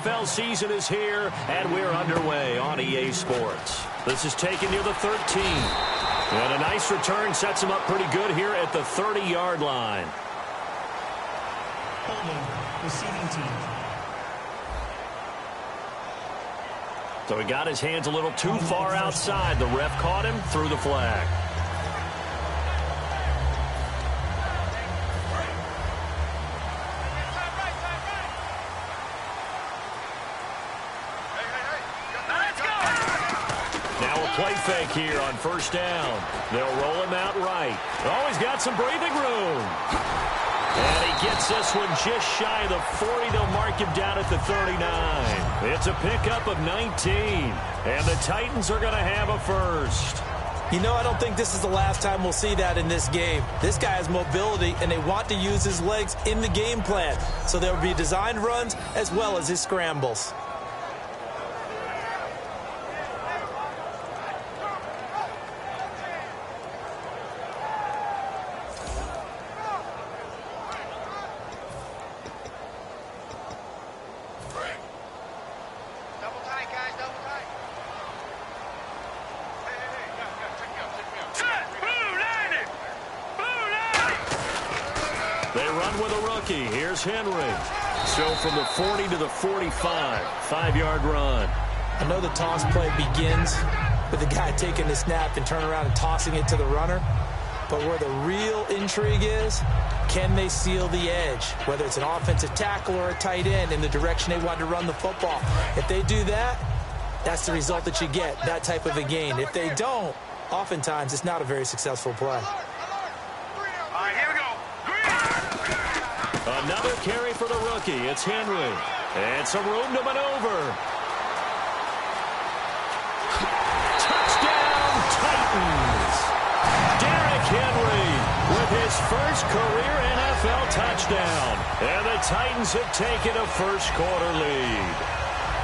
NFL season is here, and we're underway on EA Sports. This is taken near the 13. And a nice return sets him up pretty good here at the 30-yard line. Holding, receiving team. So he got his hands a little too far outside. The ref caught him, threw the flag. Play fake here on first down. They'll roll him out right. Oh, he's got some breathing room. And he gets this one just shy of the 40. They'll mark him down at the 39. It's a pickup of 19. And the Titans are going to have a first. You know, I don't think this is the last time we'll see that in this game. This guy has mobility, and they want to use his legs in the game plan. So there will be designed runs as well as his scrambles. Here's Henry. So from the 40 to the 45, 5-yard run. I know the toss play begins with the guy taking the snap and turning around and tossing it to the runner. But where the real intrigue is, can they seal the edge? Whether it's an offensive tackle or a tight end in the direction they want to run the football. If they do that, that's the result that you get, that type of a gain. If they don't, oftentimes it's not a very successful play. Another carry for the rookie. It's Henry. And some room to maneuver. Touchdown, Titans. Derrick Henry with his first career NFL touchdown. And the Titans have taken a first-quarter lead.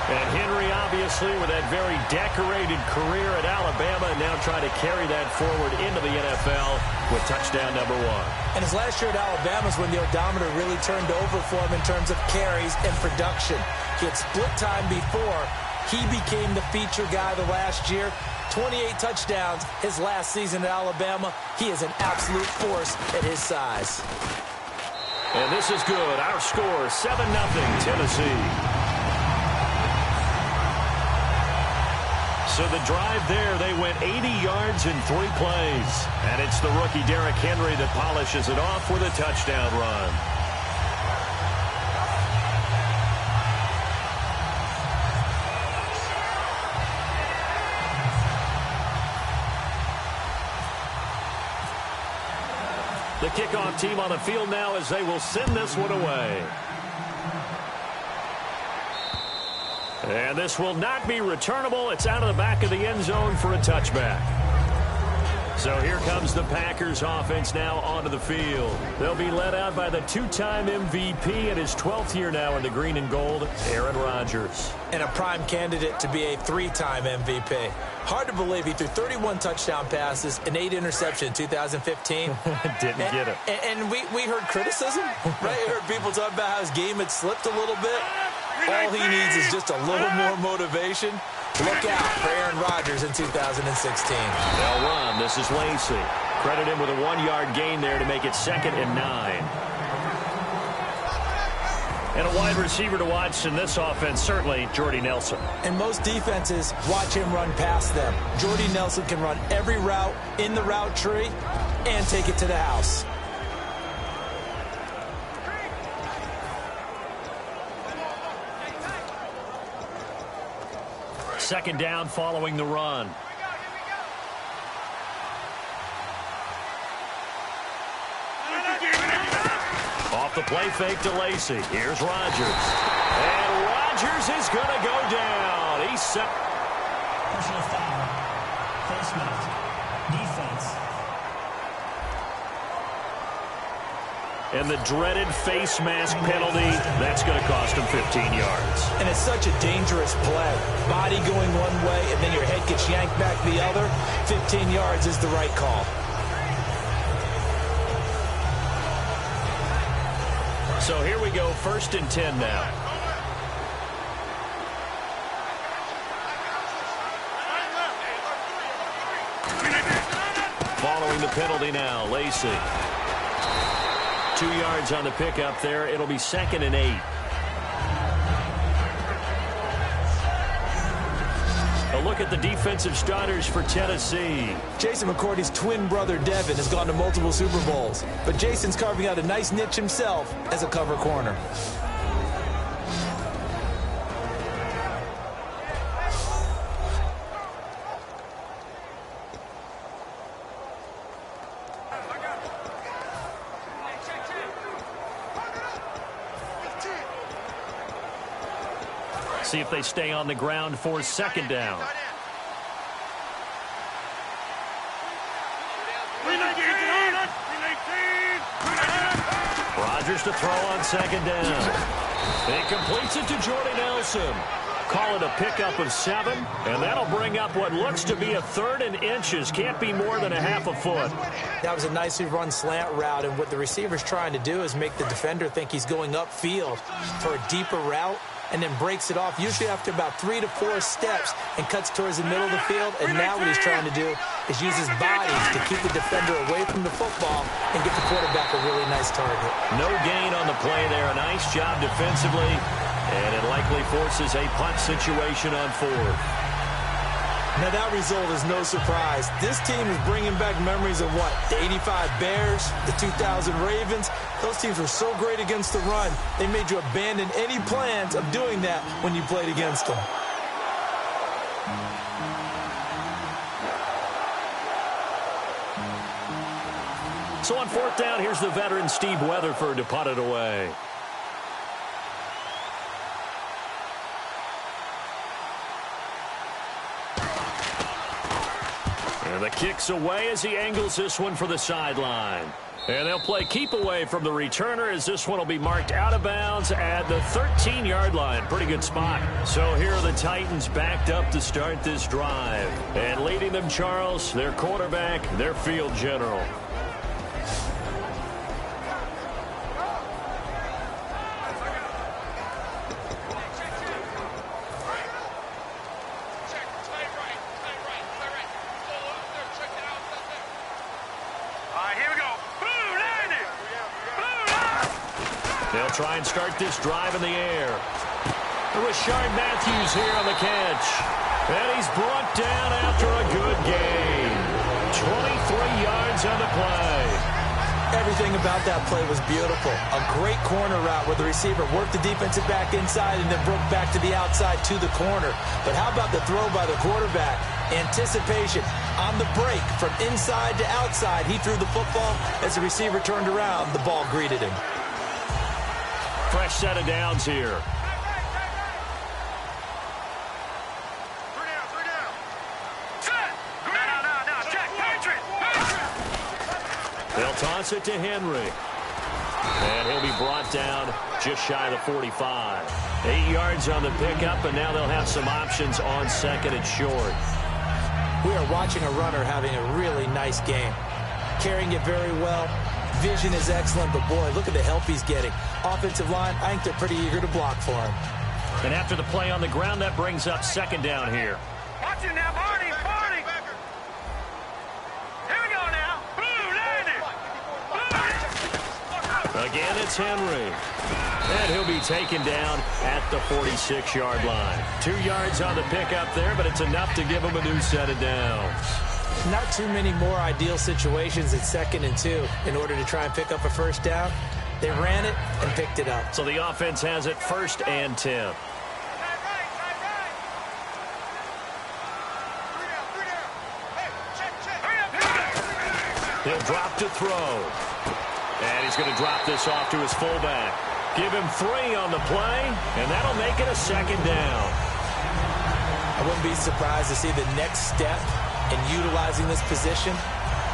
And Henry, obviously, with that very decorated career at Alabama, now trying to carry that forward into the NFL with touchdown number 1. And his last year at Alabama is when the odometer really turned over for him in terms of carries and production. He had split time before. He became the feature guy the last year. 28 touchdowns his last season at Alabama. He is an absolute force at his size. And this is good. Our score, 7-0 Tennessee. So the drive there, they went 80 yards in 3 plays. And it's the rookie Derrick Henry that polishes it off with a touchdown run. The kickoff team on the field now as they will send this one away. And this will not be returnable. It's out of the back of the end zone for a touchback. So here comes the Packers offense now onto the field. They'll be led out by the 2-time MVP in his 12th year now in the green and gold, Aaron Rodgers. And a prime candidate to be a 3-time MVP. Hard to believe he threw 31 touchdown passes and 8 interceptions in 2015. Didn't get it. And we heard criticism, right? We heard people talk about how his game had slipped a little bit. All he needs is just a little more motivation. Look out for Aaron Rodgers in 2016. They'll run. This is Lacey. Credit him with a 1-yard gain there to make it 2nd and 9. And a wide receiver to watch in this offense, certainly Jordy Nelson. And most defenses watch him run past them. Jordy Nelson can run every route in the route tree and take it to the house. Second down following the run. Off the play fake to Lacey. Here's Rodgers. And Rodgers is going to go down. He's set. Personal foul. Face mask. Defense. And the dreaded face mask penalty, that's going to cost him 15 yards. And it's such a dangerous play. Body going one way, and then your head gets yanked back the other. 15 yards is the right call. So here we go, 1st and 10 now. Following the penalty now, Lacey. 2 yards on the pickup there. It'll be 2nd and 8. A look at the defensive starters for Tennessee. Jason McCourty's twin brother, Devin, has gone to multiple Super Bowls. But Jason's carving out a nice niche himself as a cover corner. See if they stay on the ground for 2nd down. Rodgers to throw on 2nd down. He completes it to Jordy Nelson. Call it a pickup of 7, and that'll bring up what looks to be a 3rd and inches. Can't be more than a half a foot. That was a nicely run slant route, and what the receiver's trying to do is make the defender think he's going upfield for a deeper route, and then breaks it off, usually after about 3 to 4 steps, and cuts towards the middle of the field. And now what he's trying to do is use his body to keep the defender away from the football and get the quarterback a really nice target. No gain on the play there. A nice job defensively, and it likely forces a punt situation on 4th. Now that result is no surprise. This team is bringing back memories of what? The 85 Bears, the 2000 Ravens. Those teams were so great against the run, they made you abandon any plans of doing that when you played against them. So on 4th down, here's the veteran Steve Weatherford to punt it away. And the kick's away as he angles this one for the sideline. And they'll play keep away from the returner as this one will be marked out of bounds at the 13-yard line. Pretty good spot. So here are the Titans backed up to start this drive. And leading them, Charles, their quarterback, their field general. They'll try and start this drive in the air. Rashard Matthews here on the catch. And he's brought down after a good gain. 23 yards on the play. Everything about that play was beautiful. A great corner route where the receiver worked the defensive back inside and then broke back to the outside to the corner. But how about the throw by the quarterback? Anticipation on the break from inside to outside. He threw the football. As the receiver turned around, the ball greeted him. Fresh set of downs here. They'll toss it to Henry. And he'll be brought down just shy of the 45. 8 yards on the pickup, and now they'll have some options on 2nd and short. We are watching a runner having a really nice game. Carrying it very well. Vision is excellent, but boy, look at the help he's getting. Offensive line, I think they're pretty eager to block for him. And after the play on the ground, that brings up 2nd down here. Watch it now, Barney, Barney. Here we go now. Again, it's Henry. And he'll be taken down at the 46-yard line. 2 yards on the pickup there, but it's enough to give him a new set of downs. Not too many more ideal situations at 2nd and 2 in order to try and pick up a 1st down. They ran it and picked it up. So the offense has it 1st and 10. He'll drop to throw. And he's going to drop this off to his fullback. Give him 3 on the play, and that'll make it a 2nd down. I wouldn't be surprised to see the next step in utilizing this position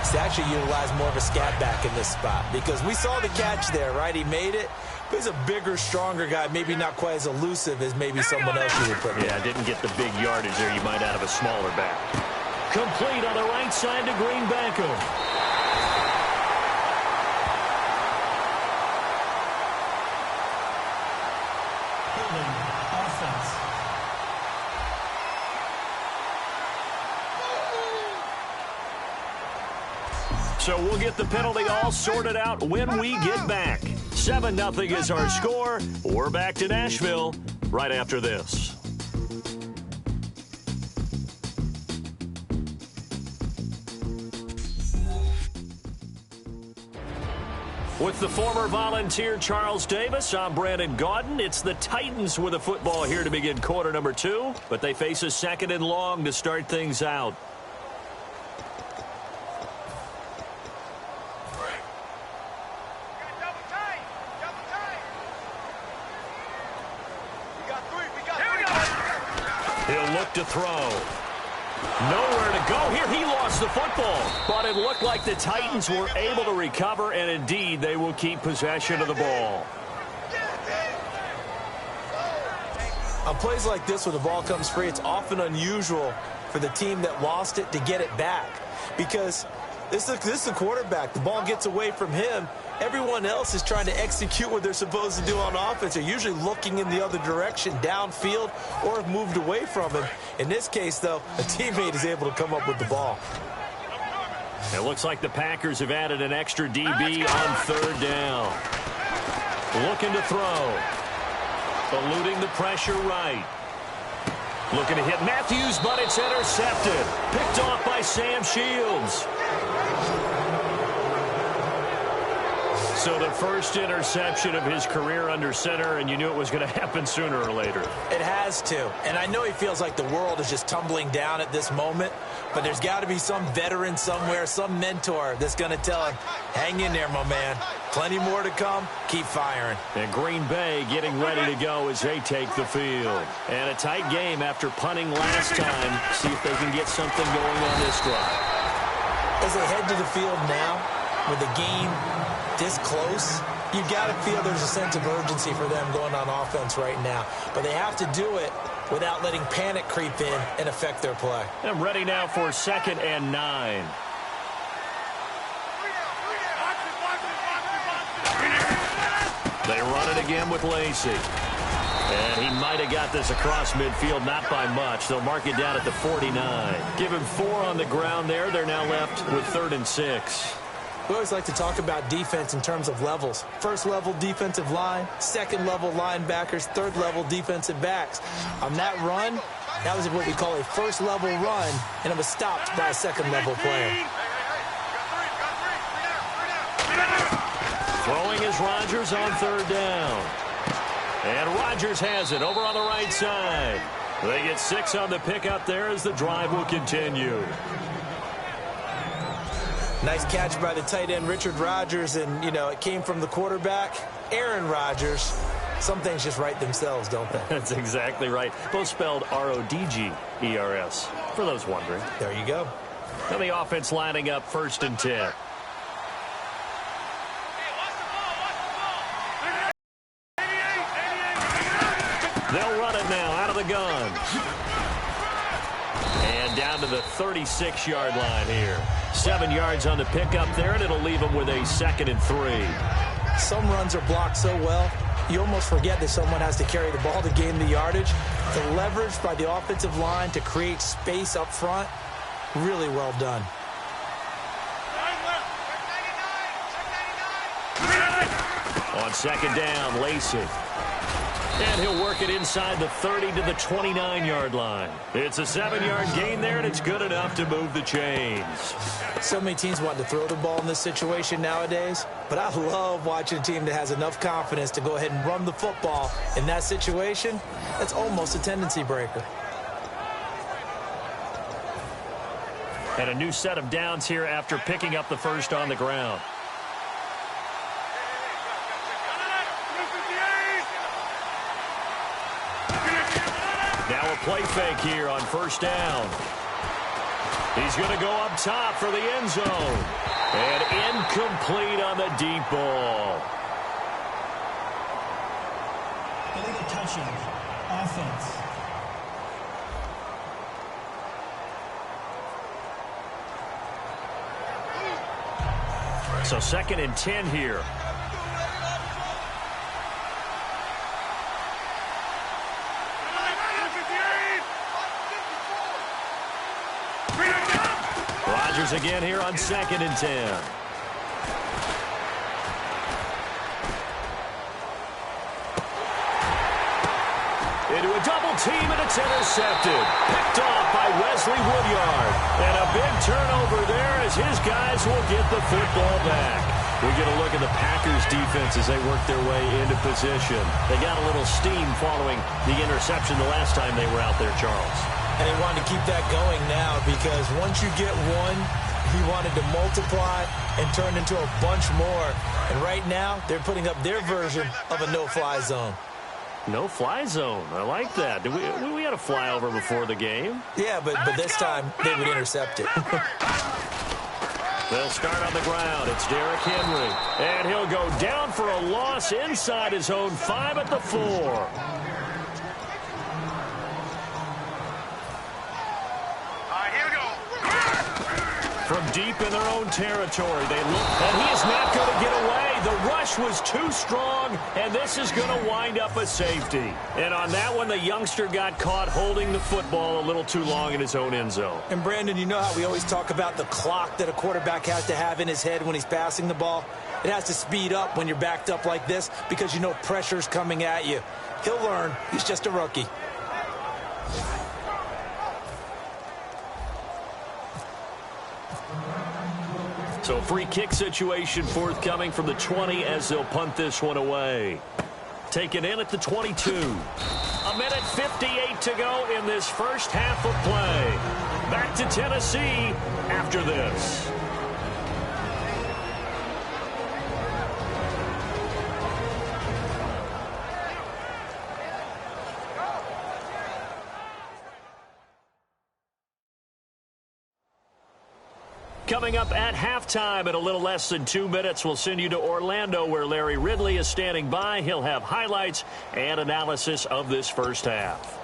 is to actually utilize more of a scat back in this spot, because we saw the catch there, right? He made it, but he's a bigger, stronger guy, maybe not quite as elusive as maybe someone else you would put in. Yeah, didn't get the big yardage there you might out of a smaller back. Complete on the right side to Green Beckham. So we'll get the penalty all sorted out when we get back. 7-0 is our score. We're back to Nashville right after this. With the former Volunteer Charles Davis, I'm Brandon Gaudin. It's the Titans with the football here to begin quarter number 2, but they face a 2nd and long to start things out. He'll look to throw. Nowhere to go here. He lost the football. But it looked like the Titans were able to recover, and indeed they will keep possession of the ball. On plays like this where the ball comes free, it's often unusual for the team that lost it to get it back. Because this is the quarterback. The ball gets away from him. Everyone else is trying to execute what they're supposed to do on offense. They're usually looking in the other direction, downfield, or have moved away from him. In this case, though, a teammate is able to come up with the ball. It looks like the Packers have added an extra DB on 3rd down. Looking to throw. Eluding the pressure right. Looking to hit Matthews, but it's intercepted. Picked off by Sam Shields. So the first interception of his career under center, and you knew it was going to happen sooner or later. It has to. And I know he feels like the world is just tumbling down at this moment, but there's got to be some veteran somewhere, some mentor that's going to tell him, hang in there, my man. Plenty more to come. Keep firing. And Green Bay getting ready to go as they take the field. And a tight game after punting last time. See if they can get something going on this drive. As they head to the field now, with the game this close, you've got to feel there's a sense of urgency for them going on offense right now. But they have to do it without letting panic creep in and affect their play. And ready now for 2nd and 9. They run it again with Lacey. And he might have got this across midfield, not by much. They'll mark it down at the 49. Give him 4 on the ground there. They're now left with 3rd and 6. We always like to talk about defense in terms of levels. 1st level defensive line, 2nd level linebackers, 3rd level defensive backs. On that run, that was what we call a 1st level run, and it was stopped by a 2nd level player. Throwing is Rodgers on 3rd down. And Rodgers has it over on the right side. They get 6 on the pickup there as the drive will continue. Nice catch by the tight end, Richard Rodgers, and, you know, it came from the quarterback, Aaron Rodgers. Some things just write themselves, don't they? That's exactly right. Both spelled R-O-D-G-E-R-S, for those wondering. There you go. Now the offense lining up 1st and 10. They'll run it now out of the gun. And down to the 36-yard line here. 7 yards on the pickup there, and it'll leave them with a 2nd and 3. Some runs are blocked so well, you almost forget that someone has to carry the ball to gain the yardage. The leverage by the offensive line to create space up front, really well done. On 2nd down, Lacey. And he'll work it inside the 30 to the 29-yard line. It's a 7-yard gain there, and it's good enough to move the chains. So many teams want to throw the ball in this situation nowadays, but I love watching a team that has enough confidence to go ahead and run the football. In that situation, that's almost a tendency breaker. And a new set of downs here after picking up the first on the ground. Now a play fake here on 1st down. He's going to go up top for the end zone. And incomplete on the deep ball. Illegal touching. Offense. So 2nd and 10 here. Rodgers again here on 2nd and 10. Into a double team, and it's intercepted. Picked off by Wesley Woodyard. And a big turnover there as his guys will get the football back. We get a look at the Packers defense as they work their way into position. They got a little steam following the interception the last time they were out there, Charles. And they wanted to keep that going now because once you get one, he wanted to multiply and turn into a bunch more. And right now, they're putting up their version of a no-fly zone. No-fly zone. I like that. We had a flyover before the game. Yeah, but this time they would intercept it. They'll start on the ground. It's Derrick Henry. And he'll go down for a loss inside his own 5 at the 4. From deep in their own territory, they look, and he is not going to get away. The rush was too strong, and this is going to wind up a safety. And on that one, the youngster got caught holding the football a little too long in his own end zone. And, Brandon, you know how we always talk about the clock that a quarterback has to have in his head when he's passing the ball? It has to speed up when you're backed up like this because you know pressure's coming at you. He'll learn. He's just a rookie. So free kick situation forthcoming from the 20 as they'll punt this one away. Taken in at the 22. 1:58 to go in this first half of play. Back to Tennessee after this. Coming up at halftime in a little less than 2 minutes, we'll send you to Orlando where Larry Ridley is standing by. He'll have highlights and analysis of this first half.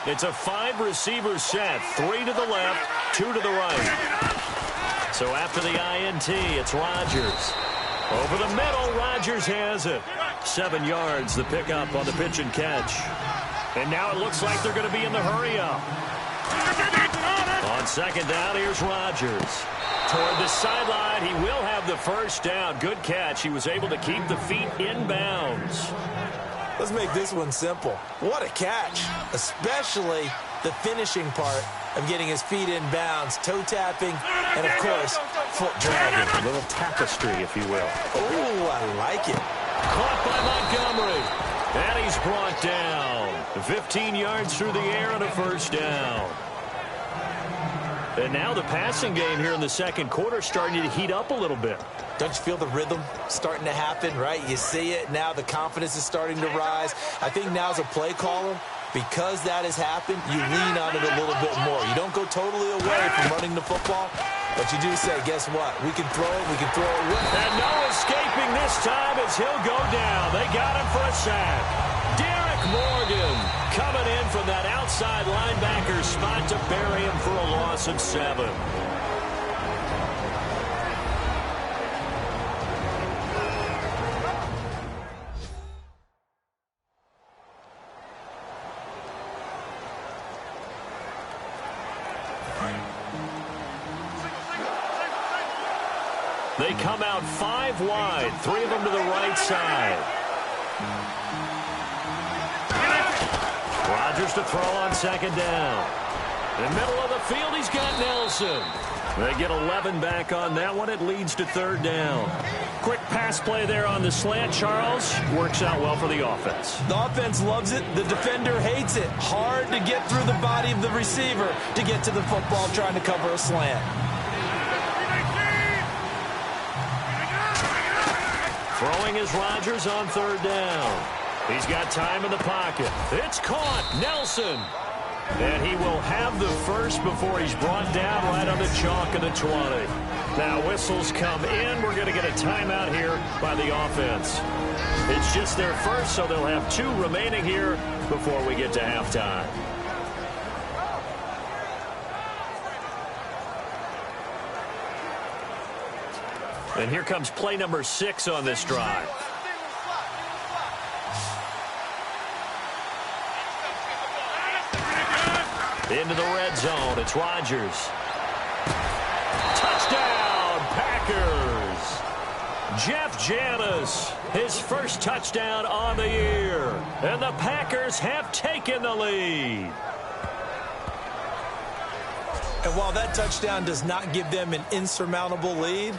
It's a 5-receiver set, 3 to the left, 2 to the right. So after the INT, it's Rodgers. Over the middle, Rodgers has it. 7 yards, the pickup on the pitch and catch. And now it looks like they're going to be in the hurry-up. On 2nd down, here's Rodgers. Toward the sideline, he will have the first down. Good catch. He was able to keep the feet in bounds. Let's make this one simple. What a catch, especially the finishing part of getting his feet in bounds, toe tapping, and, of course, foot dragging. A little tapestry, if you will. Oh, I like it. Caught by Montgomery. And he's brought down. 15 yards through the air and a first down. And now the passing game here in the second quarter starting to heat up a little bit. Don't you feel the rhythm starting to happen, right? You see it now. The confidence is starting to rise. I think now as a play caller, because that has happened, you lean on it a little bit more. You don't go totally away from running the football, but you do say, guess what? We can throw it. We can throw it with. And no escaping this time as he'll go down. They got him for a sack. Derek Morgan coming in from that outside linebacker spot to bury him for a loss of 7. They come out 5 wide, 3 of them to the right side. Rodgers to throw on 2nd down. In the middle of the field, he's got Nelson. They get 11 back on that one. It leads to 3rd down. Quick pass play there on the slant, Charles. Works out well for the offense. The offense loves it. The defender hates it. Hard to get through the body of the receiver to get to the football trying to cover a slant. Throwing is Rodgers on 3rd down. He's got time in the pocket. It's caught. Nelson. And he will have the first before he's brought down right on the chalk of the 20. Now whistles come in. We're going to get a timeout here by the offense. It's just their first, so they'll have 2 remaining here before we get to halftime. And here comes play number 6 on this drive. Into the red zone. It's Rodgers. Touchdown, Packers. Jeff Janis, his first touchdown on the year. And the Packers have taken the lead. And while that touchdown does not give them an insurmountable lead,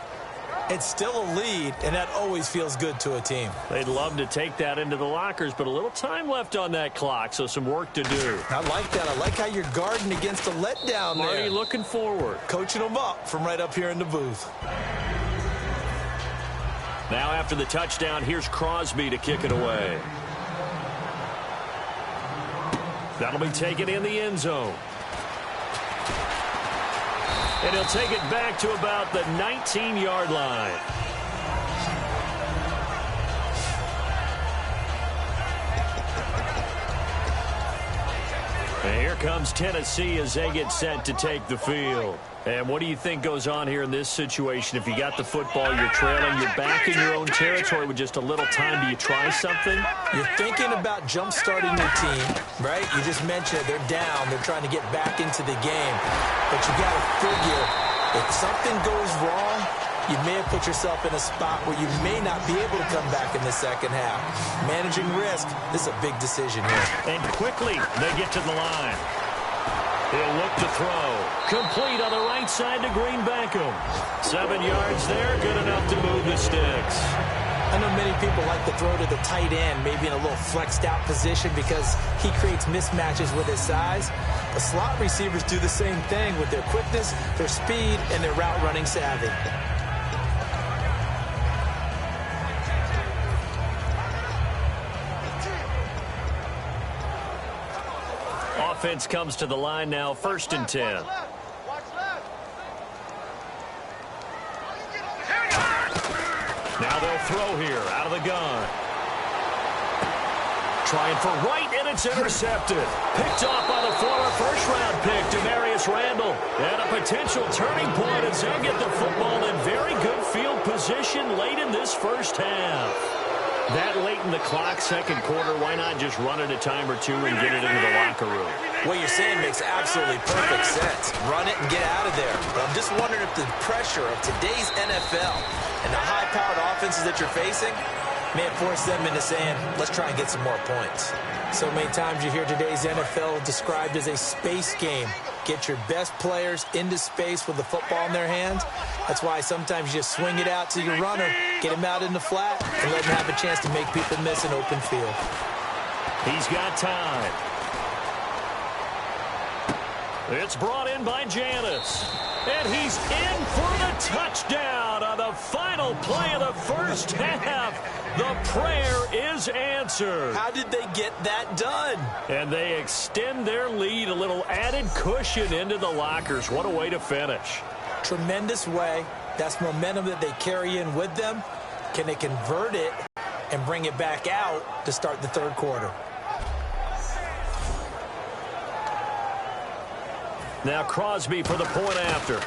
it's still a lead, and that always feels good to a team. They'd love to take that into the lockers, but a little time left on that clock, so some work to do. I like that. I like how you're guarding against a letdown there. Already looking forward. Coaching them up from right up here in the booth. Now after the touchdown, here's Crosby to kick it away. That'll be taken in the end zone. And he'll take it back to about the 19-yard line. And here comes Tennessee as they get set to take the field. And what do you think goes on here in this situation? If you got the football, you're trailing, you're back in your own territory with just a little time. Do you try something? You're thinking about jump-starting your team, right? You just mentioned it. They're down. They're trying to get back into the game. But you got to figure, if something goes wrong, you may have put yourself in a spot where you may not be able to come back in the second half. Managing risk, this is a big decision here. And quickly, they get to the line. He'll look to throw. Complete on the right side to Green Beckham. 7 yards there, good enough to move the sticks. I know many people like to throw to the tight end, maybe in a little flexed out position because he creates mismatches with his size. The slot receivers do the same thing with their quickness, their speed, and their route running savvy. Offense comes to the line now, 1st and 10. Now they'll throw here out of the gun. Trying for right, and it's intercepted. Picked off by the former first-round pick, Demarius Randall. And a potential turning point as they get the football in very good field position late in this first half. That late in the clock, second quarter, why not just run it a time or two and get it into the locker room? What you're saying makes absolutely perfect sense. Run it and get out of there. But I'm just wondering if the pressure of today's NFL and the high-powered offenses that you're facing may force them into saying, let's try and get some more points. So many times you hear today's NFL described as a space game. Get your best players into space with the football in their hands. That's why sometimes you just swing it out to your runner, get him out in the flat, and let him have a chance to make people miss an open field. He's got time. It's brought in by Janis. And he's in for the touchdown on the final play of the first half. The prayer is answered. How did they get that done? And they extend their lead, a little added cushion into the lockers. What a way to finish. Tremendous way. That's momentum that they carry in with them. Can they convert it and bring it back out to start the third quarter? Now Crosby for the point after.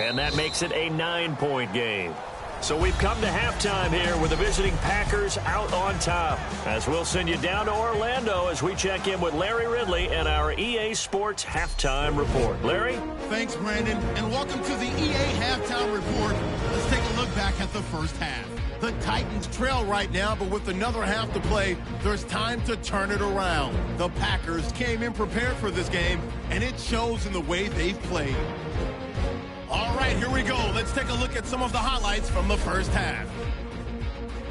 And that makes it a 9-point game. So we've come to halftime here with the visiting Packers out on top. As we'll send you down to Orlando as we check in with Larry Ridley and our EA Sports Halftime Report. Larry? Thanks, Brandon, and welcome to the EA Halftime Report. Let's take a look back at the first half. The Titans trail right now, but with another half to play, there's time to turn it around. The Packers came in prepared for this game, and it shows in the way they've played. All right, here we go. Let's take a look at some of the highlights from the first half.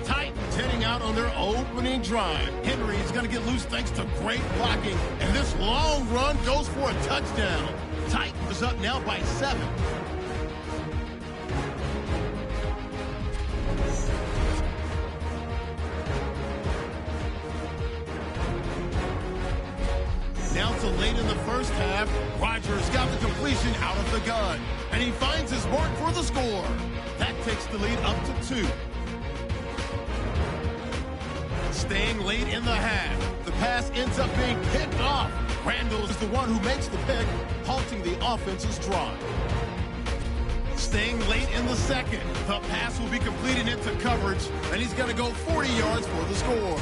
Titans heading out on their opening drive. Henry's going to get loose thanks to great blocking, and this long run goes for a touchdown. Titans up now by 7. Now to late in the first half, Rodgers got the completion out of the gun, and he finds his mark for the score. That takes the lead up to 2. Staying late in the half, the pass ends up being picked off. Randall is the one who makes the pick, halting the offense's drive. staying late in the second. The pass will be completed into coverage, and he's going to go 40 yards for the score.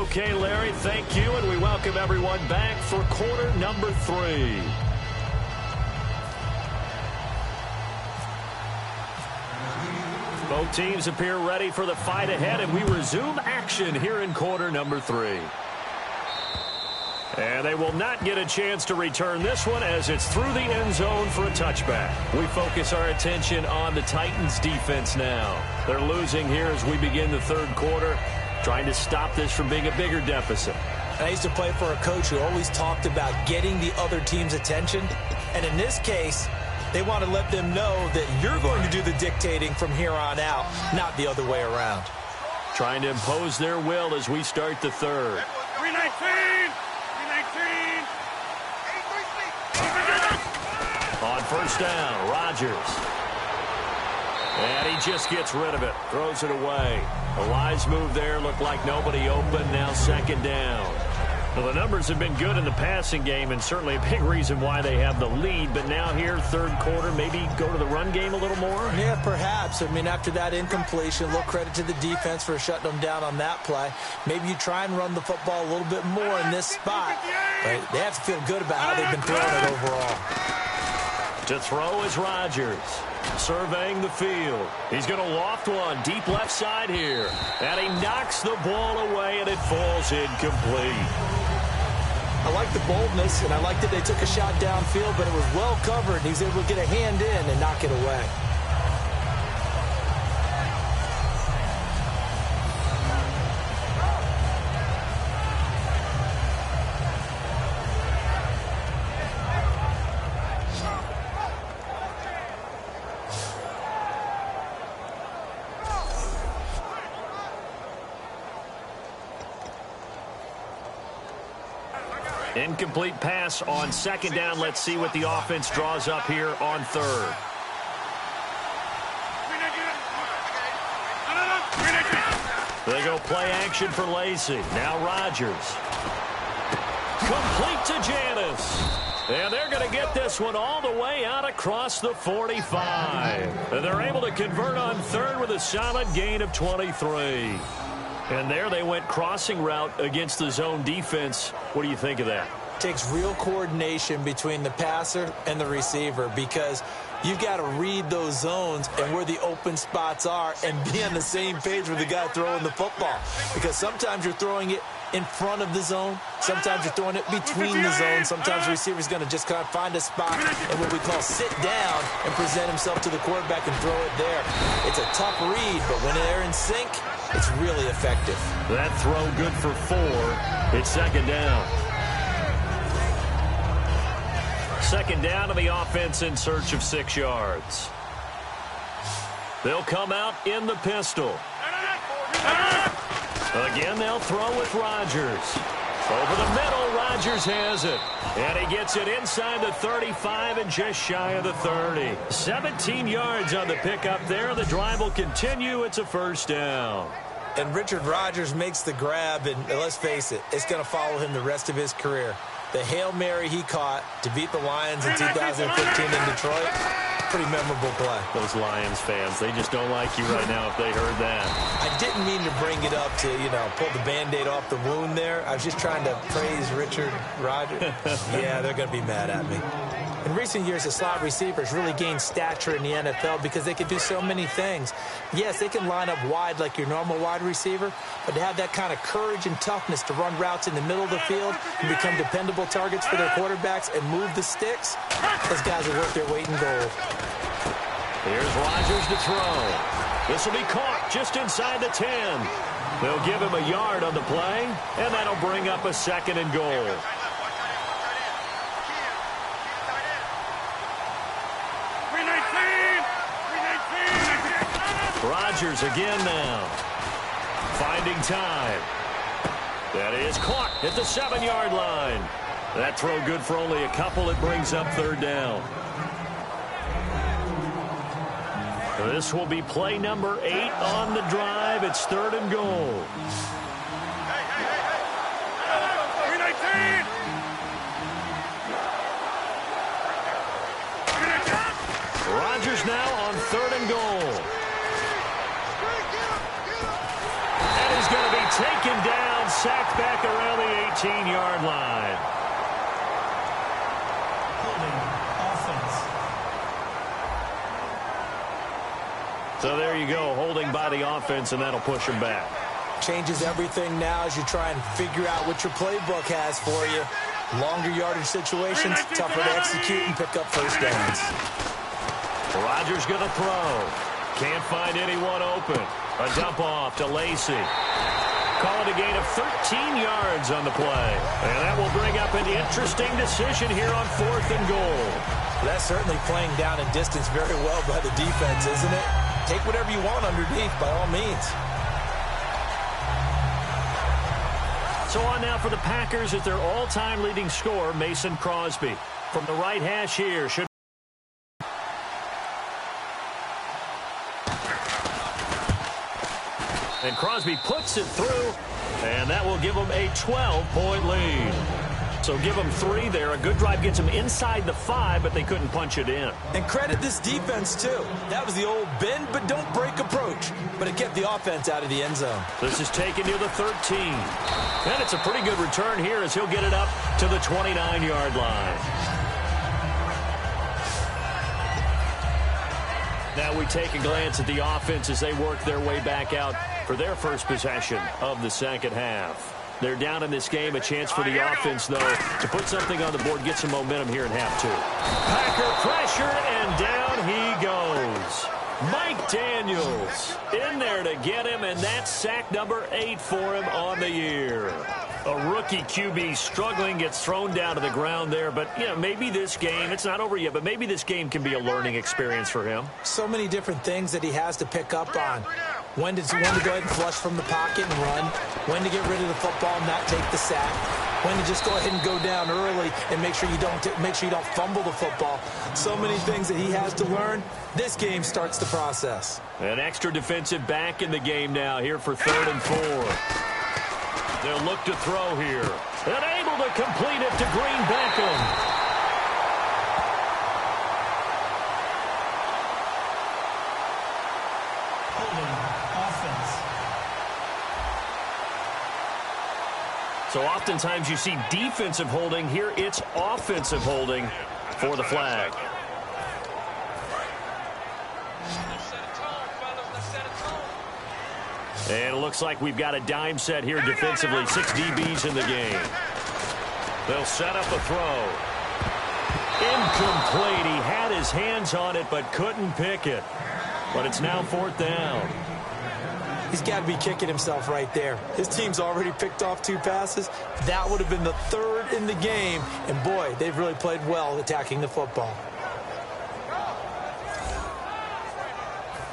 Okay, Larry, thank you, and we welcome everyone back for quarter number 3. Both teams appear ready for the fight ahead, and we resume action here in quarter number 3. And they will not get a chance to return this one as it's through the end zone for a touchback. We focus our attention on the Titans defense now. They're losing here as we begin the third quarter, trying to stop this from being a bigger deficit. I used to play for a coach who always talked about getting the other team's attention. And in this case, they want to let them know that you're going to do the dictating from here on out, not the other way around. Trying to impose their will as we start the third. 319! On first down, Rodgers. And he just gets rid of it, throws it away. A wise move there, looked like nobody open, now second down. Well, the numbers have been good in the passing game, and certainly a big reason why they have the lead. But now here, third quarter, maybe go to the run game a little more? Yeah, perhaps. I mean, after that incompletion, a little credit to the defense for shutting them down on that play. Maybe you try and run the football a little bit more in this spot. But they have to feel good about how they've been throwing it overall. To throw is Rodgers, surveying the field. He's going to loft one deep left side here. And he knocks the ball away, and it falls incomplete. I like the boldness, and I like that they took a shot downfield, but it was well covered. He's able to get a hand in and knock it away. Incomplete pass on second down. Let's see what the offense draws up here on third. They go play action for Lacey. Now Rodgers. Complete to Janis. And they're going to get this one all the way out across the 45. And they're able to convert on third with a solid gain of 23. And there they went crossing route against the zone defense. What do you think of that? Takes real coordination between the passer and the receiver, because you've got to read those zones and where the open spots are and be on the same page with the guy throwing the football. Because sometimes you're throwing it in front of the zone. Sometimes you're throwing it between the zones. Sometimes the receiver's going to just kind of find a spot and what we call sit down and present himself to the quarterback and throw it there. It's a tough read, but when they're in sync, it's really effective. That throw good for 4. It's second down. Second down to the offense in search of 6 yards. They'll come out in the pistol. Again, they'll throw with Rodgers. Over the middle, Rodgers has it. And he gets it inside the 35 and just shy of the 30. 17 yards on the pickup there. The drive will continue. It's a first down. And Richard Rodgers makes the grab, and let's face it, it's going to follow him the rest of his career. The Hail Mary he caught to beat the Lions in 2015 in Detroit, pretty memorable play. Those Lions fans, they just don't like you right now if they heard that. I didn't mean to bring it up to, pull the Band-Aid off the wound there. I was just trying to praise Richard Rodgers. Yeah, they're going to be mad at me. In recent years, the slot receivers really gained stature in the NFL because they can do so many things. Yes, they can line up wide like your normal wide receiver, but to have that kind of courage and toughness to run routes in the middle of the field and become dependable targets for their quarterbacks and move the sticks, those guys are worth their weight in gold. Here's Rodgers to throw. This will be caught just inside the 10. They'll give him a yard on the play, and that'll bring up a second and goal. Rodgers again now. Finding time. That is caught at the 7-yard line. That throw good for only a couple. It brings up third down. This will be play number 8 on the drive. It's third and goal. Rodgers now on 3rd and goal. And he's going to be taken down, sacked back around the 18-yard line. Holding offense. So there you go, holding by the offense, and that'll push him back. Changes everything now as you try and figure out what your playbook has for you. Longer yardage situations, tougher to execute and pick up first downs. Rodgers going to throw. Can't find anyone open. A dump off to Lacy. Call it a gain of 13 yards on the play. And that will bring up an interesting decision here on 4th and goal. That's certainly playing down in distance very well by the defense, isn't it? Take whatever you want underneath, by all means. So on now for the Packers is their all-time leading scorer, Mason Crosby. From the right hash here, should and Crosby puts it through, and that will give them a 12-point lead. So give them 3 there. A good drive gets them inside the 5, but they couldn't punch it in. And credit this defense, too. That was the old bend but don't break approach, but it kept the offense out of the end zone. This is taken near the 13. And it's a pretty good return here as he'll get it up to the 29-yard line. Now we take a glance at the offense as they work their way back out for their first possession of the second half. They're down in this game. A chance for the offense, though, to put something on the board, get some momentum here in half 2. Packer pressure, and down he goes. Mike Daniels in there to get him, and that's sack number 8 for him on the year. A rookie QB struggling, gets thrown down to the ground there, but you know, maybe this game, it's not over yet, but maybe this game can be a learning experience for him. So many different things that he has to pick up on. When to go ahead and flush from the pocket and run. When to get rid of the football and not take the sack. When to just go ahead and go down early and make sure you don't fumble the football. So many things that he has to learn. This game starts the process. An extra defensive back in the game now here for 3rd and 4. They'll look to throw here. And able to complete it to Green Beckham. So oftentimes you see defensive holding. Here it's offensive holding for the flag. And it looks like we've got a dime set here defensively. 6 DBs in the game. They'll set up a throw. Incomplete. He had his hands on it but couldn't pick it. But it's now 4th down. He's got to be kicking himself right there. His team's already picked off 2 passes. That would have been the 3rd in the game. And, boy, they've really played well attacking the football.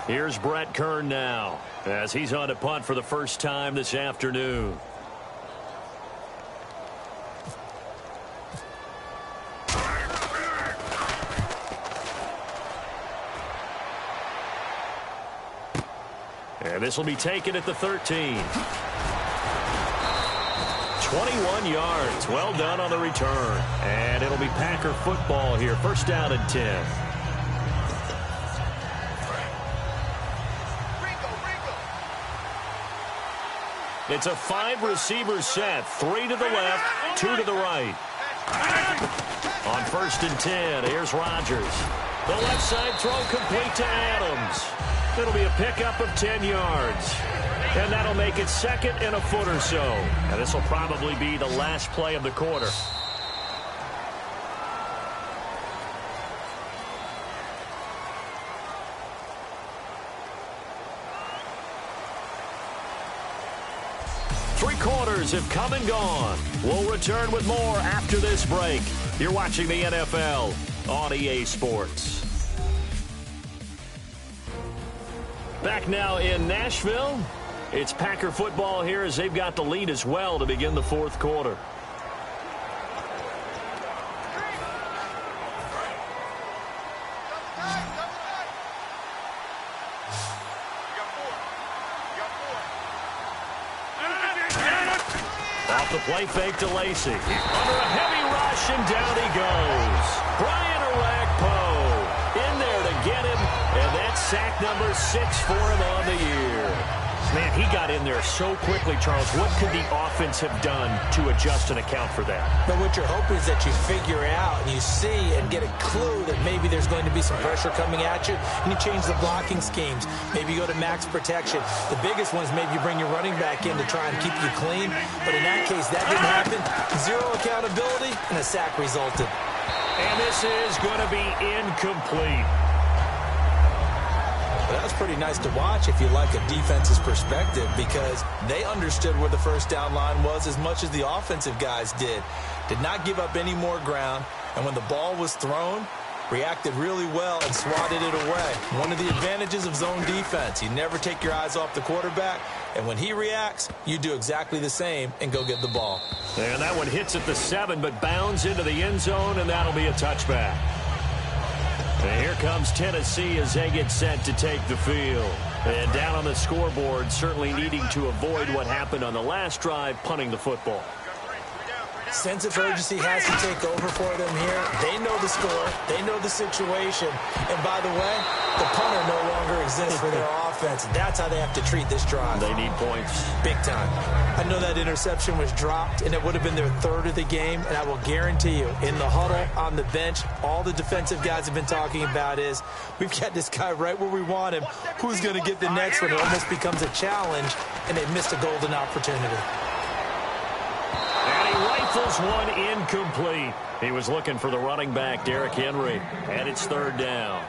Here's Brett Kern now as he's on a punt for the first time this afternoon. And this will be taken at the 13. 21 yards. Well done on the return. And it'll be Packer football here. First down and 10. It's a 5-receiver set. 3 to the left, 2 to the right. On 1st and 10, here's Rodgers. The left side throw complete to Adams. It'll be a pickup of 10 yards. And that'll make it 2nd and a foot or so. And this will probably be the last play of the quarter. Three-quarters have come and gone. We'll return with more after this break. You're watching the NFL on EA Sports. Back now in Nashville. It's Packer football here as they've got the lead as well to begin the 4th quarter. Off the play fake to Lacy. Under a heavy rush, and down he goes. Brian Orakpo in there to get him, and that's number 6 for him on the year. Man, he got in there so quickly, Charles. What could the offense have done to adjust and account for that? But what you're hoping is that you figure out and you see and get a clue that maybe there's going to be some pressure coming at you, and you change the blocking schemes. Maybe you go to max protection. The biggest one is maybe you bring your running back in to try and keep you clean. But in that case, that didn't happen. Zero accountability, and a sack resulted. And this is going to be incomplete. Well, that's pretty nice to watch if you like a defense's perspective, because they understood where the first down line was as much as the offensive guys did. Did not give up any more ground, and when the ball was thrown, reacted really well and swatted it away. One of the advantages of zone defense, you never take your eyes off the quarterback, and when he reacts, you do exactly the same and go get the ball. And that one hits at the 7, but bounds into the end zone, and that'll be a touchback. And here comes Tennessee as they get set to take the field. And down on the scoreboard, certainly needing to avoid what happened on the last drive, punting the football. Sense of urgency has to take over for them here. They know the score. They know the situation. And by the way, the punter no longer exists for their offense. That's how they have to treat this drive. They need points. Big time. I know that interception was dropped, and it would have been their third of the game. And I will guarantee you, in the huddle, on the bench, all the defensive guys have been talking about is, we've got this guy right where we want him. Who's going to get the next one? It almost becomes a challenge, and they missed a golden opportunity. And he rifles one incomplete. He was looking for the running back, Derrick Henry. And it's 3rd down.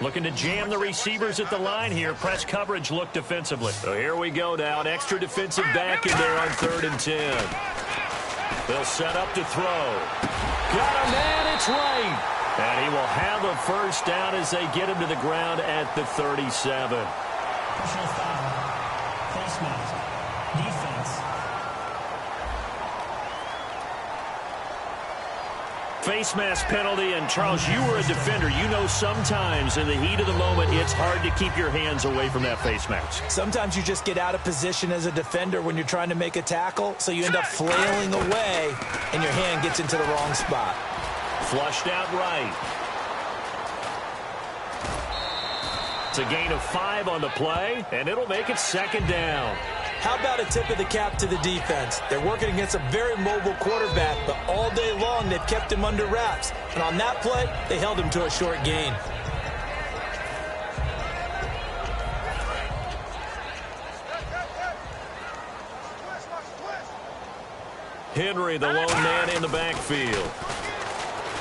Looking to jam the receivers at the line here. Press coverage look defensively. So here we go now. An extra defensive back in there on 3rd and 10. They'll set up to throw. Got a man, it's right. And he will have a first down as they get him to the ground at the 37. Personal foul. Face mask. Defense. Face mask penalty, and Charles, you were a defender. You know sometimes in the heat of the moment, it's hard to keep your hands away from that face mask. Sometimes you just get out of position as a defender when you're trying to make a tackle, so you end up flailing away, and your hand gets into the wrong spot. Flushed out right. It's a gain of 5 on the play, and it'll make it 2nd down. How about a tip of the cap to the defense? They're working against a very mobile quarterback, but all day long they've kept him under wraps. And on that play, they held him to a short gain. Henry, the lone man in the backfield.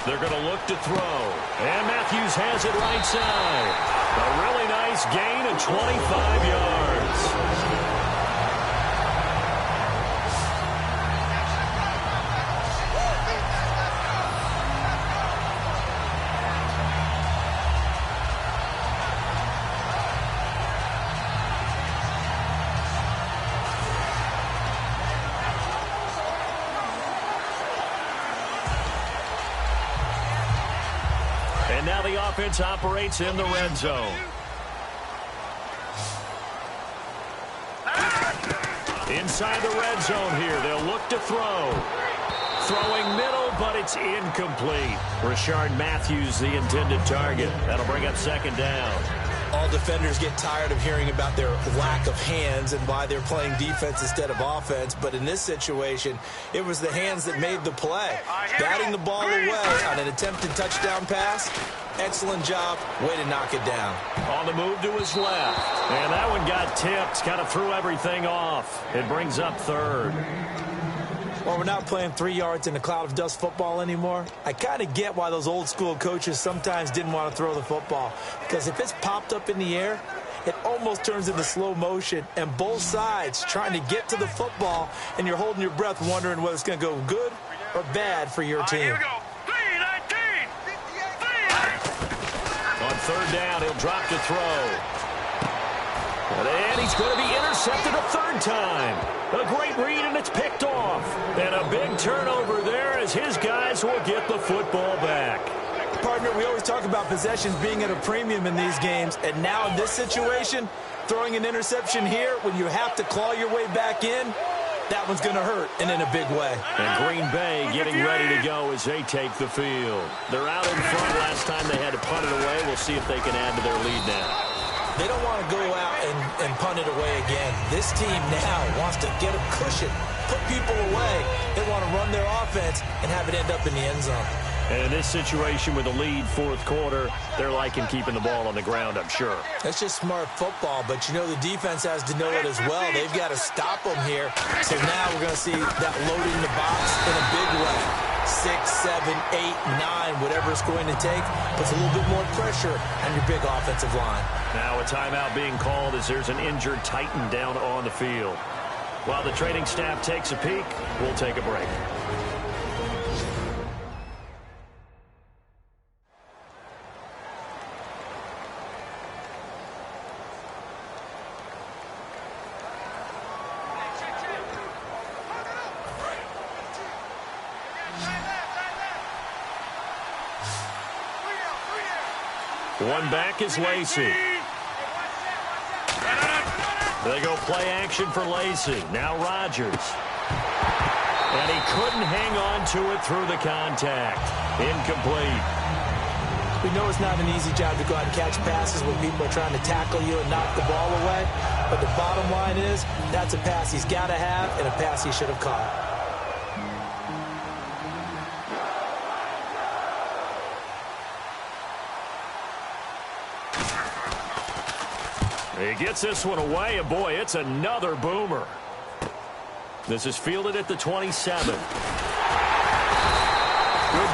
They're going to look to throw. And Matthews has it right side. A really nice gain of 25 yards. And now the offense operates in the red zone. Inside the red zone here, they'll look to throw. Throwing middle, but it's incomplete. Rashard Matthews, the intended target. That'll bring up 2nd down. All defenders get tired of hearing about their lack of hands and why they're playing defense instead of offense. But in this situation, it was the hands that made the play. Batting the ball away on an attempted touchdown pass. Excellent job. Way to knock it down. On the move to his left. And that one got tipped. Kind of threw everything off. It brings up 3rd. Well, we're not playing 3 yards in a cloud of dust football anymore. I kind of get why those old school coaches sometimes didn't want to throw the football. Because if it's popped up in the air, it almost turns into slow motion. And both sides trying to get to the football, and you're holding your breath wondering whether it's going to go good or bad for your team. Here we go. 3-19. On 3rd down, he'll drop to throw. And he's going to be intercepted a 3rd time. A great read, and it's picked off. And a big turnover there as his guys will get the football back. Partner, we always talk about possessions being at a premium in these games. And now in this situation, throwing an interception here when you have to claw your way back in, that one's going to hurt, and in a big way. And Green Bay getting ready to go as they take the field. They're out in front. Last time they had to punt it away. We'll see if they can add to their lead now. They don't want to go out and punt it away again. This team now wants to get a cushion, put people away. They want to run their offense and have it end up in the end zone. And in this situation with a lead fourth quarter, they're liking keeping the ball on the ground, I'm sure. That's just smart football, but you know the defense has to know it as well. They've got to stop them here. So now we're going to see that loading the box in a big way. 6, 7, 8, 9, whatever it's going to take, puts a little bit more pressure on your big offensive line. Now a timeout being called as there's an injured Titan down on the field. While the training staff takes a peek, we'll take a break. One back is Lacey. They go play action for Lacey. Now Rodgers. And he couldn't hang on to it through the contact. Incomplete. We know it's not an easy job to go out and catch passes when people are trying to tackle you and knock the ball away. But the bottom line is, that's a pass he's got to have and a pass he should have caught. He gets this one away, and boy, it's another boomer. This is fielded at the 27. Good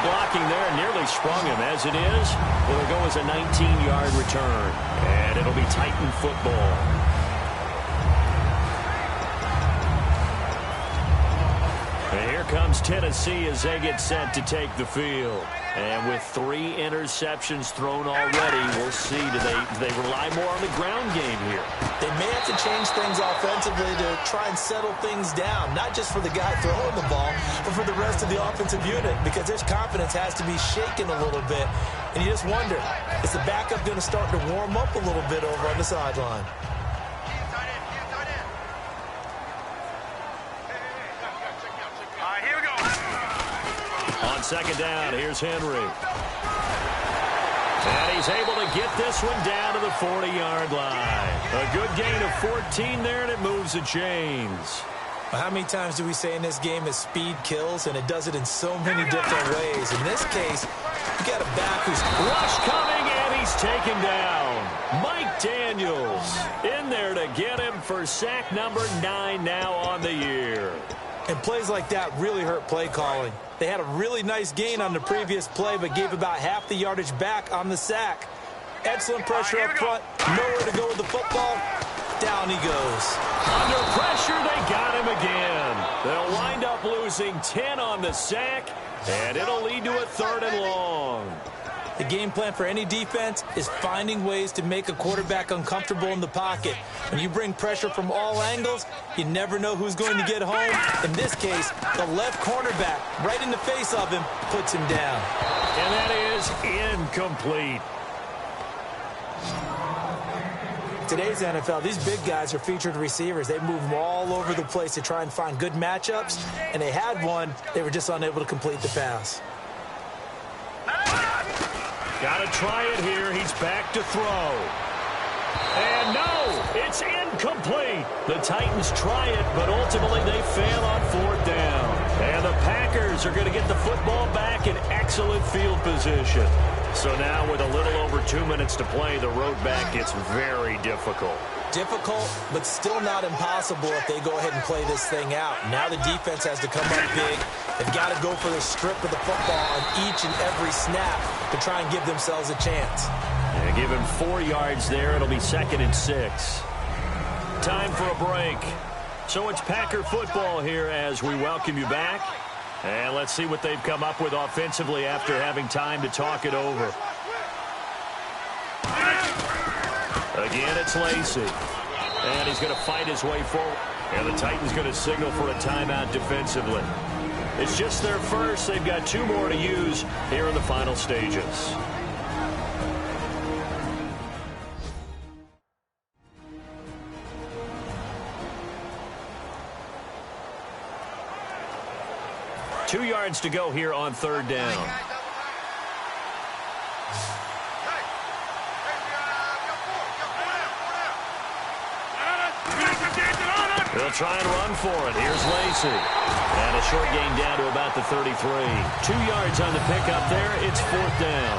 blocking there, nearly sprung him. As it is, it'll go as a 19-yard return, and it'll be Titan football. And here comes Tennessee as they get set to take the field. And with 3 interceptions thrown already, we'll see, do they rely more on the ground game here? They may have to change things offensively to try and settle things down, not just for the guy throwing the ball, but for the rest of the offensive unit, because his confidence has to be shaken a little bit. And you just wonder, is the backup going to start to warm up a little bit over on the sideline? On second down, here's Henry. And he's able to get this one down to the 40-yard line. A good gain of 14 there, and it moves the chains. Well, how many times do we say in this game that speed kills, and it does it in so many different ways? In this case, you got a back who's... Rush coming, and he's taken down. Mike Daniels in there to get him for sack number 9 now on the year. And plays like that really hurt play calling. They had a really nice gain on the previous play, but gave about half the yardage back on the sack. Excellent pressure up front. Nowhere to go with the football. Down he goes. Under pressure, they got him again. They'll wind up losing 10 on the sack, and it'll lead to a 3rd and long. The game plan for any defense is finding ways to make a quarterback uncomfortable in the pocket. When you bring pressure from all angles, you never know who's going to get home. In this case, the left cornerback, right in the face of him, puts him down. And that is incomplete. Today's NFL, these big guys are featured receivers. They move them all over the place to try and find good matchups, and they had one. They were just unable to complete the pass. Got to try it here. He's back to throw. And no, it's incomplete. The Titans try it, but ultimately they fail on 4th down. And the Packers are going to get the football back in excellent field position. So now with a little over 2 minutes to play, the road back gets very difficult. Difficult, but still not impossible if they go ahead and play this thing out. Now the defense has to come up big. They've got to go for the strip of the football on each and every snap to try and give themselves a chance. Yeah, give him 4 yards there. It'll be 2nd and 6. Time for a break. So it's Packer football here as we welcome you back. And let's see what they've come up with offensively after having time to talk it over. Again, it's Lacey. And he's going to fight his way forward. And the Titans going to signal for a timeout defensively. It's just their first. They've got 2 more to use here in the final stages. 2 yards to go here on 3rd down. They'll try and run for it. Here's Lacey. And a short gain down to about the 33. 2 yards on the pickup there. It's 4th down.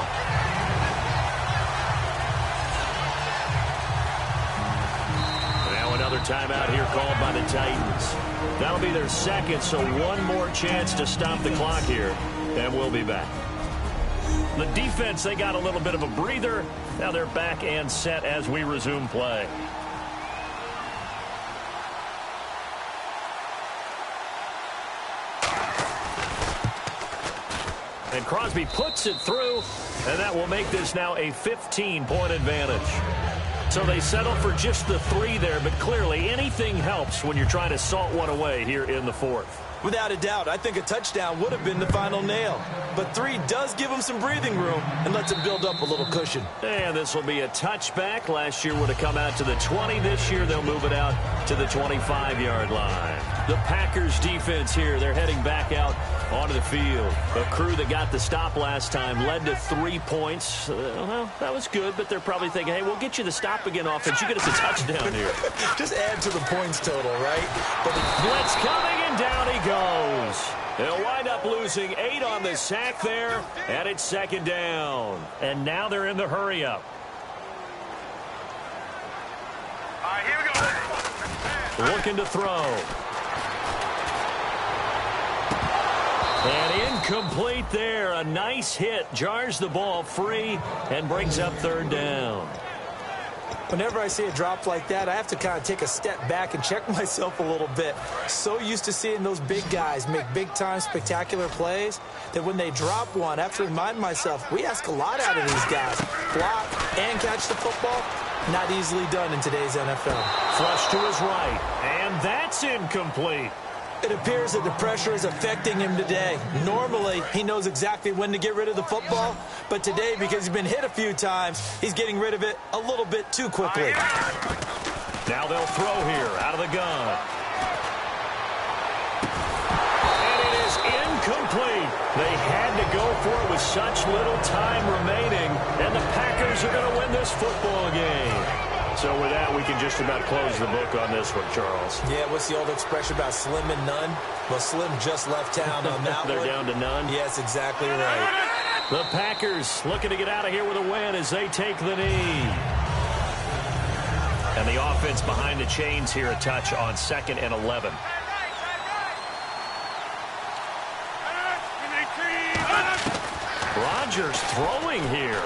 Now another timeout here called by the Titans. That'll be their second, so one more chance to stop the clock here. And we'll be back. The defense, they got a little bit of a breather. Now they're back and set as we resume play. And Crosby puts it through, and that will make this now a 15-point advantage. So they settle for just the 3 there, but clearly anything helps when you're trying to salt one away here in the 4th. Without a doubt, I think a touchdown would have been the final nail. But 3 does give them some breathing room and lets them build up a little cushion. And this will be a touchback. Last year would have come out to the 20. This year they'll move it out to the 25-yard line. The Packers defense here, they're heading back out onto the field. A crew that got the stop last time led to 3 points. Well, that was good, but they're probably thinking, hey, we'll get you the stop again offense. You get us a touchdown here. Just add to the points total, right? But blitz coming, and down he goes. They'll wind up losing 8 on the sack there, and it's 2nd down. And now they're in the hurry-up. All right, here we go. Looking to throw. And incomplete there. A nice hit. Jars the ball free and brings up 3rd down. Whenever I see a drop like that, I have to kind of take a step back and check myself a little bit. So used to seeing those big guys make big-time spectacular plays that when they drop one, I have to remind myself, we ask a lot out of these guys. Block and catch the football, not easily done in today's NFL. Flush to his right, and that's incomplete. It appears that the pressure is affecting him today. Normally, he knows exactly when to get rid of the football, but today, because he's been hit a few times, he's getting rid of it a little bit too quickly. Now they'll throw here out of the gun. And it is incomplete. They had to go for it with such little time remaining, and the Packers are going to win this football game. So with that, we can just about close the book on this one, Charles. Yeah, what's the old expression about slim and none? Well, Slim just left town on that They're one. down to none? Yes, exactly right. The Packers looking to get out of here with a win as they take the knee. And the offense behind the chains here, a touch on 2nd and 11. Rodgers throwing here.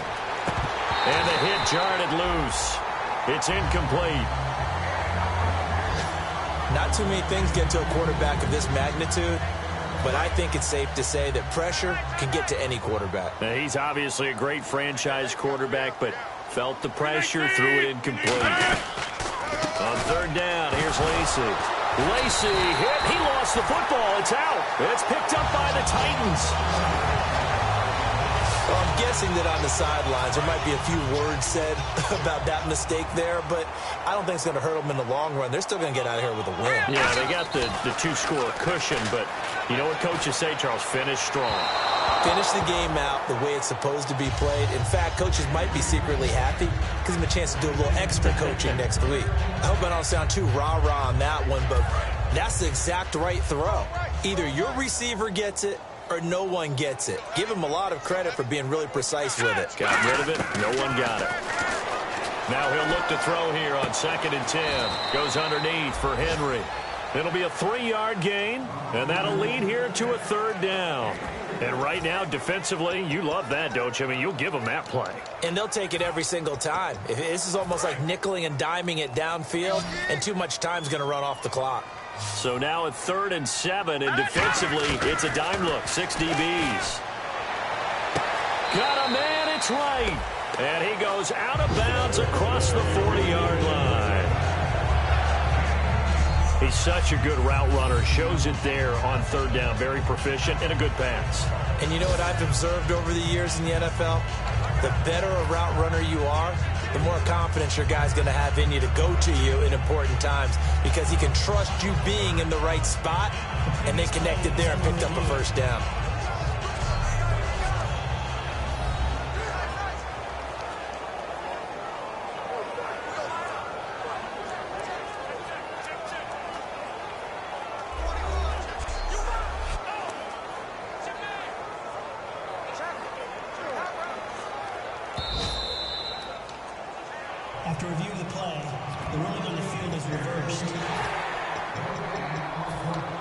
And the hit jarred it loose. It's incomplete. Not too many things get to a quarterback of this magnitude, but I think it's safe to say that pressure can get to any quarterback. Now, he's obviously a great franchise quarterback, but felt the pressure, threw it incomplete. On 3rd down, here's Lacey. Lacey hit. He lost the football. It's out. It's picked up by the Titans. Well, I'm guessing that on the sidelines there might be a few words said about that mistake there, but I don't think it's going to hurt them in the long run. They're still going to get out of here with a win. Yeah, they got the 2-score cushion, but you know what coaches say, Charles? Finish strong. Finish the game out the way it's supposed to be played. In fact, coaches might be secretly happy. Gives them a chance to do a little extra coaching next week. I hope I don't sound too rah-rah on that one, but that's the exact right throw. Either your receiver gets it or no one gets it. Give him a lot of credit for being really precise with it. Got rid of it. No one got it. Now he'll look to throw here on 2nd and 10. Goes underneath for Henry. It'll be a 3-yard gain, and that'll lead here to a 3rd down. And right now, defensively, you love that, don't you? I mean, you'll give them that play. And they'll take it every single time. This is almost like nickeling and diming it downfield, and too much time's going to run off the clock. So now at 3rd and 7, and defensively, it's a dime look. 6 DBs. Got a man, it's right. And he goes out of bounds across the 40-yard line. He's such a good route runner. Shows it there on 3rd down. Very proficient and a good pass. And you know what I've observed over the years in the NFL? The better a route runner you are, the more confidence your guy's going to have in you to go to you in important times, because he can trust you being in the right spot, and they connected there and picked up a first down. After review of the play, the ruling on the field is reversed.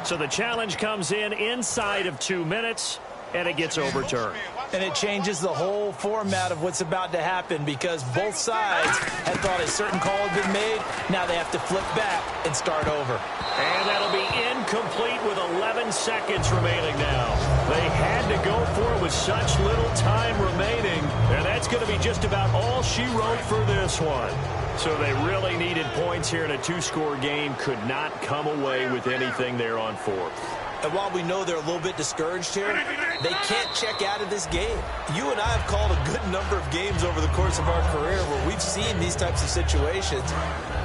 So the challenge comes in inside of 2 minutes, and it gets overturned. And it changes the whole format of what's about to happen, because both sides had thought a certain call had been made. Now they have to flip back and start over. And that'll be incomplete with 11 seconds remaining now. They had to go for it with such little time remaining, and that's going to be just about all she wrote for this one. So they really needed points here in a two-score game. Could not come away with anything there on fourth. And while we know they're a little bit discouraged here, they can't check out of this game. You and I have called a good number of games over the course of our career where we've seen these types of situations.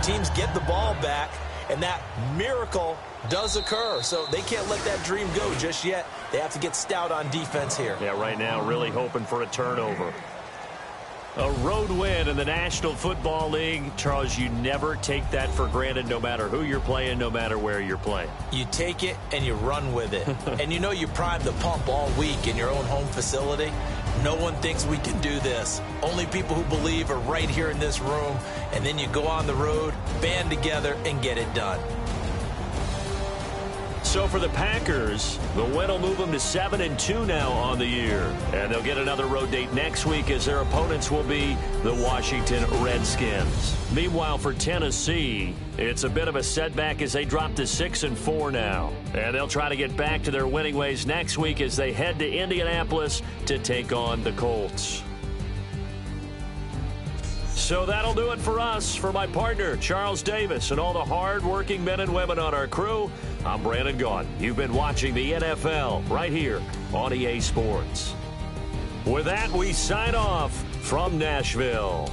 Teams get the ball back, and that miracle does occur. So they can't let that dream go just yet. They have to get stout on defense here. Yeah, right now really hoping for a turnover. A road win in the National Football League. Charles, you never take that for granted, no matter who you're playing, no matter where you're playing. You take it and you run with it. And you know you primed the pump all week in your own home facility. No one thinks we can do this. Only people who believe are right here in this room. And then you go on the road, band together, and get it done. So for the Packers, the win will move them to 7-2 now on the year. And they'll get another road date next week, as their opponents will be the Washington Redskins. Meanwhile, for Tennessee, it's a bit of a setback as they drop to 6-4 now. And they'll try to get back to their winning ways next week as they head to Indianapolis to take on the Colts. So that'll do it for us. For my partner, Charles Davis, and all the hard-working men and women on our crew, I'm Brandon Gaudin. You've been watching the NFL right here on EA Sports. With that, we sign off from Nashville.